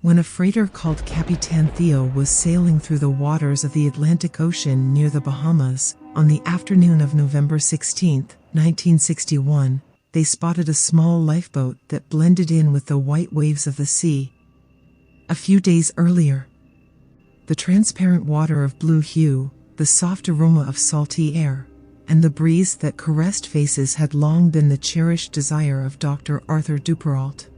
when a freighter called Capitan Theo was sailing through the waters of the Atlantic Ocean near the Bahamas. On the afternoon of November 16, 1961, they spotted a small lifeboat that blended in with the white waves of the sea. A few days earlier, the transparent water of blue hue, the soft aroma of salty air, and the breeze that caressed faces had long been the cherished desire of Dr. Arthur Duperrault.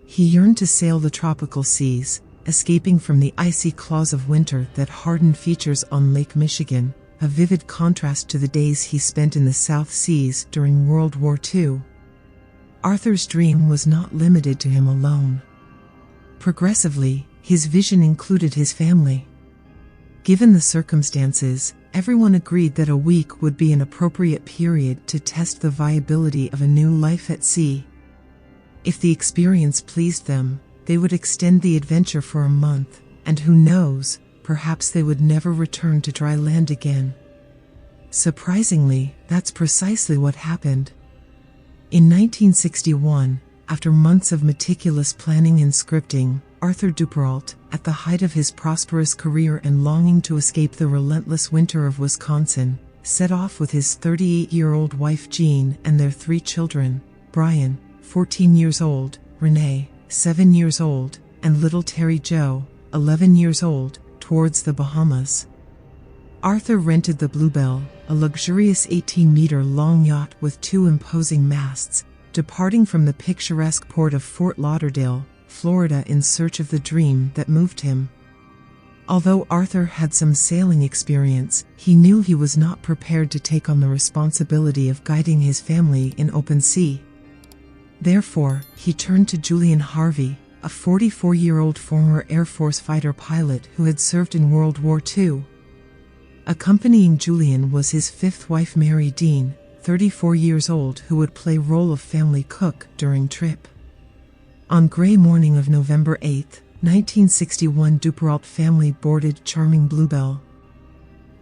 He yearned to sail the tropical seas, escaping from the icy claws of winter that hardened features on Lake Michigan, a vivid contrast to the days he spent in the South Seas during World War II. Arthur's dream was not limited to him alone. Progressively, his vision included his family. Given the circumstances, everyone agreed that a week would be an appropriate period to test the viability of a new life at sea. If the experience pleased them, they would extend the adventure for a month, and who knows, perhaps they would never return to dry land again. Surprisingly, that's precisely what happened. In 1961, after months of meticulous planning and scripting, Arthur Duperrault, at the height of his prosperous career and longing to escape the relentless winter of Wisconsin, set off with his 38-year-old wife Jean and their 3 children, Brian, 14 years old, Renee, 7 years old, and little Terry Jo, 11 years old, towards the Bahamas. Arthur rented the Bluebelle, a luxurious 18-meter-long yacht with 2 imposing masts, departing from the picturesque port of Fort Lauderdale, Florida in search of the dream that moved him. Although Arthur had some sailing experience, he knew he was not prepared to take on the responsibility of guiding his family in open sea. Therefore, he turned to Julian Harvey, a 44-year-old former Air Force fighter pilot who had served in World War II. Accompanying Julian was his 5th wife Mary Dean, 34 years old, who would play role of family cook during trip. On gray morning of November 8, 1961, Duperrault family boarded charming Bluebelle.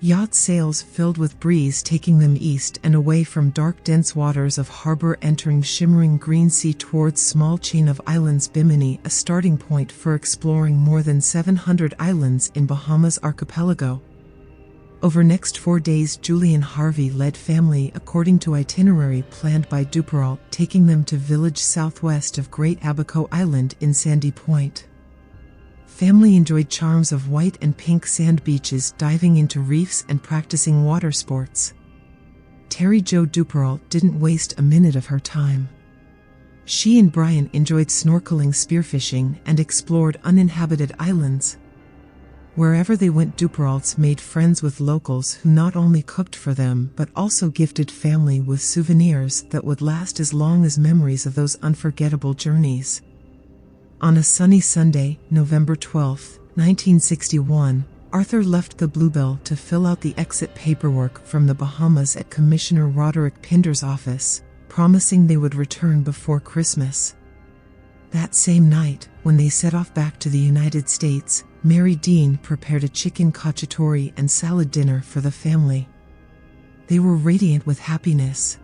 Yacht sails filled with breeze taking them east and away from dark dense waters of harbor, entering shimmering green sea towards small chain of islands Bimini, a starting point for exploring more than 700 islands in Bahamas archipelago. Over next 4 days, Julian Harvey led family according to itinerary planned by Duperrault, taking them to village southwest of Great Abaco Island in Sandy Point. Family enjoyed charms of white and pink sand beaches, diving into reefs and practicing water sports. Terry Jo Duperrault didn't waste a minute of her time. She and Brian enjoyed snorkeling, spearfishing, and explored uninhabited islands. Wherever they went, Duperraults made friends with locals who not only cooked for them but also gifted family with souvenirs that would last as long as memories of those unforgettable journeys. On a sunny Sunday, November 12, 1961, Arthur left the Bluebelle to fill out the exit paperwork from the Bahamas at Commissioner Roderick Pinder's office, promising they would return before Christmas. That same night, when they set off back to the United States, Mary Dean prepared a chicken cacciatore and salad dinner for the family. They were radiant with happiness.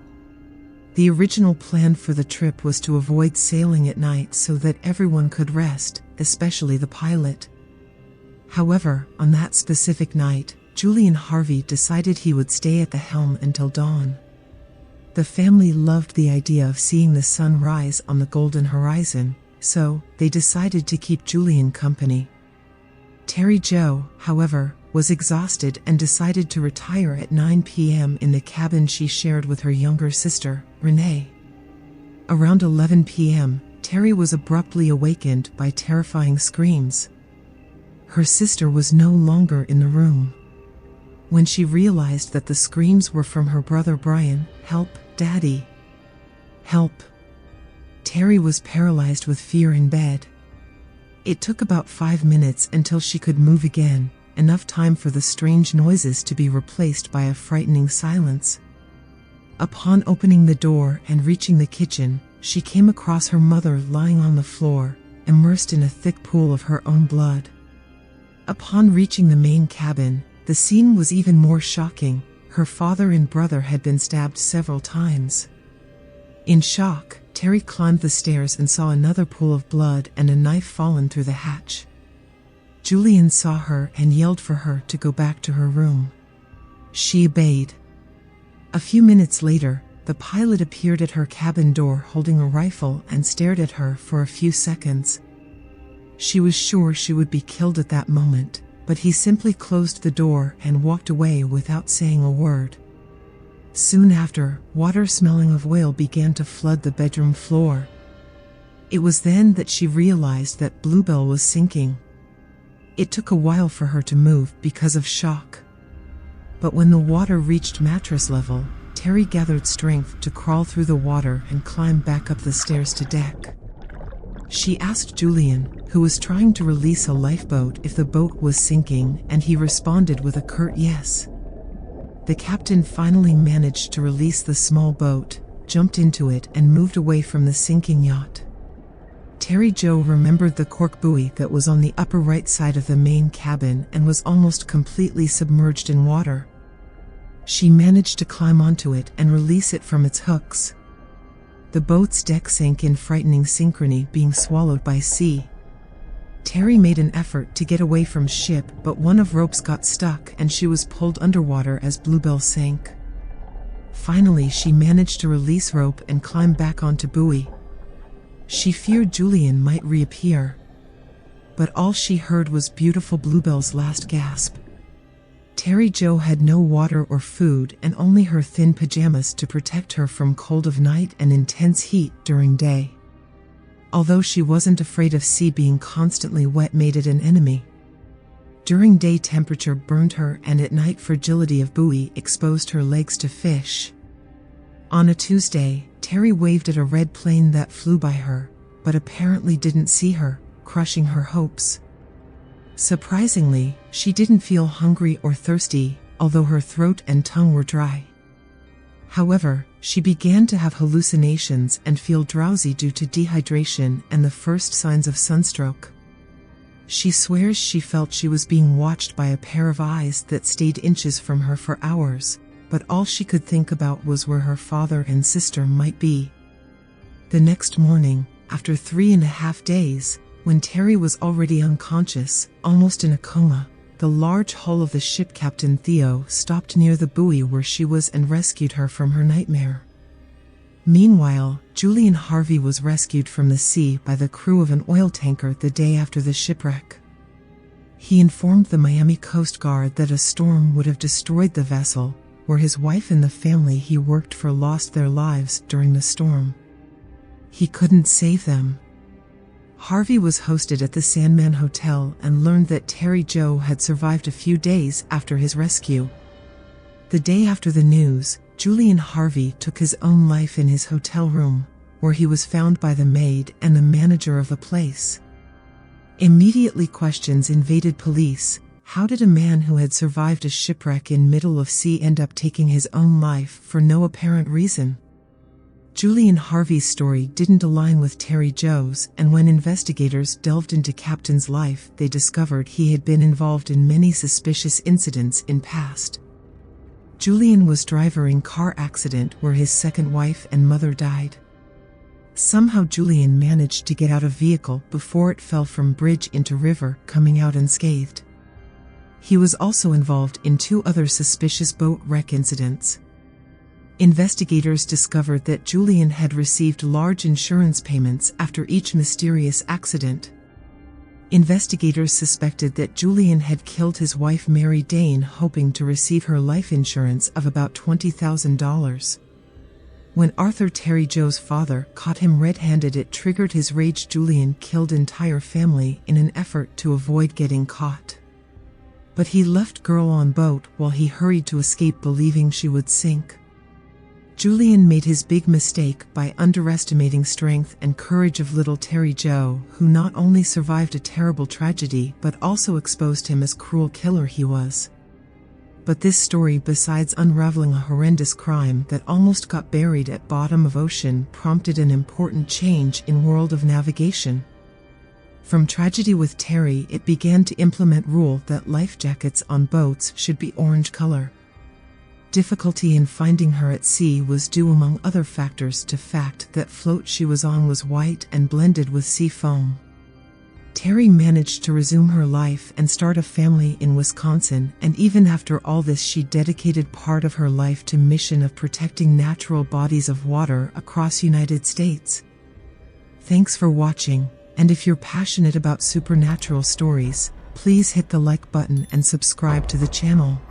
The original plan for the trip was to avoid sailing at night so that everyone could rest, especially the pilot. However, on that specific night, Julian Harvey decided he would stay at the helm until dawn. The family loved the idea of seeing the sun rise on the golden horizon, so they decided to keep Julian company. Terry Jo, however, was exhausted and decided to retire at 9 p.m. in the cabin she shared with her younger sister, Renee. Around 11 p.m., Terry was abruptly awakened by terrifying screams. Her sister was no longer in the room. When she realized that the screams were from her brother Brian, "Help, Daddy! Help!" Terry was paralyzed with fear in bed. It took about 5 minutes until she could move again, enough time for the strange noises to be replaced by a frightening silence. Upon opening the door and reaching the kitchen, she came across her mother lying on the floor, immersed in a thick pool of her own blood. Upon reaching the main cabin, the scene was even more shocking. Her father and brother had been stabbed several times. In shock, Terry climbed the stairs and saw another pool of blood and a knife fallen through the hatch. Julian saw her and yelled for her to go back to her room. She obeyed. A few minutes later, the pilot appeared at her cabin door holding a rifle and stared at her for a few seconds. She was sure she would be killed at that moment, but he simply closed the door and walked away without saying a word. Soon after, water smelling of oil began to flood the bedroom floor. It was then that she realized that Bluebelle was sinking. It took a while for her to move because of shock. But when the water reached mattress level, Terry gathered strength to crawl through the water and climb back up the stairs to deck. She asked Julian, who was trying to release a lifeboat, if the boat was sinking, and he responded with a curt yes. The captain finally managed to release the small boat, jumped into it, and moved away from the sinking yacht. Terry Jo remembered the cork buoy that was on the upper right side of the main cabin and was almost completely submerged in water. She managed to climb onto it and release it from its hooks. The boat's deck sank in frightening synchrony, being swallowed by sea. Terry made an effort to get away from ship, but one of ropes got stuck and she was pulled underwater as Bluebelle sank. Finally, she managed to release rope and climb back onto buoy. She feared Julian might reappear, but all she heard was beautiful Bluebelle's last gasp. Terry Jo had no water or food and only her thin pajamas to protect her from cold of night and intense heat during day. Although she wasn't afraid of sea, being constantly wet made it an enemy. During day, temperature burned her, and at night, fragility of buoy exposed her legs to fish. On a Tuesday, Terry waved at a red plane that flew by her, but apparently didn't see her, crushing her hopes. Surprisingly, she didn't feel hungry or thirsty, although her throat and tongue were dry. However, she began to have hallucinations and feel drowsy due to dehydration and the first signs of sunstroke. She swears she felt she was being watched by a pair of eyes that stayed inches from her for hours, but all she could think about was where her father and sister might be. The next morning, after 3.5 days, when Terry was already unconscious, almost in a coma, the large hull of the ship Captain Theo stopped near the buoy where she was and rescued her from her nightmare. Meanwhile, Julian Harvey was rescued from the sea by the crew of an oil tanker the day after the shipwreck. He informed the Miami Coast Guard that a storm would have destroyed the vessel, where his wife and the family he worked for lost their lives during the storm. He couldn't save them. Harvey was hosted at the Sandman Hotel and learned that Terry Jo had survived a few days after his rescue. The day after the news, Julian Harvey took his own life in his hotel room, where he was found by the maid and the manager of the place. Immediately, questions invaded police. How did a man who had survived a shipwreck in middle of sea end up taking his own life for no apparent reason? Julian Harvey's story didn't align with Terry Jo's, and when investigators delved into Captain's life, they discovered he had been involved in many suspicious incidents in past. Julian was driver in car accident where his second wife and mother died. Somehow Julian managed to get out of vehicle before it fell from bridge into river, coming out unscathed. He was also involved in 2 other suspicious boat wreck incidents. Investigators discovered that Julian had received large insurance payments after each mysterious accident. Investigators suspected that Julian had killed his wife Mary Dane, hoping to receive her life insurance of about $20,000. When Arthur, Terry Jo's father, caught him red-handed, it triggered his rage. Julian killed entire family in an effort to avoid getting caught. But he left girl on boat while he hurried to escape, believing she would sink. Julian made his big mistake by underestimating strength and courage of little Terry Jo, who not only survived a terrible tragedy but also exposed him as cruel killer he was. But this story, besides unraveling a horrendous crime that almost got buried at bottom of ocean, prompted an important change in world of navigation. From tragedy with Terry, it began to implement rule that life jackets on boats should be orange color. Difficulty in finding her at sea was due among other factors to fact that float she was on was white and blended with sea foam. Terry managed to resume her life and start a family in Wisconsin, and even after all this she dedicated part of her life to mission of protecting natural bodies of water across United States. Thanks for watching, and if you're passionate about supernatural stories, please hit the like button and subscribe to the channel.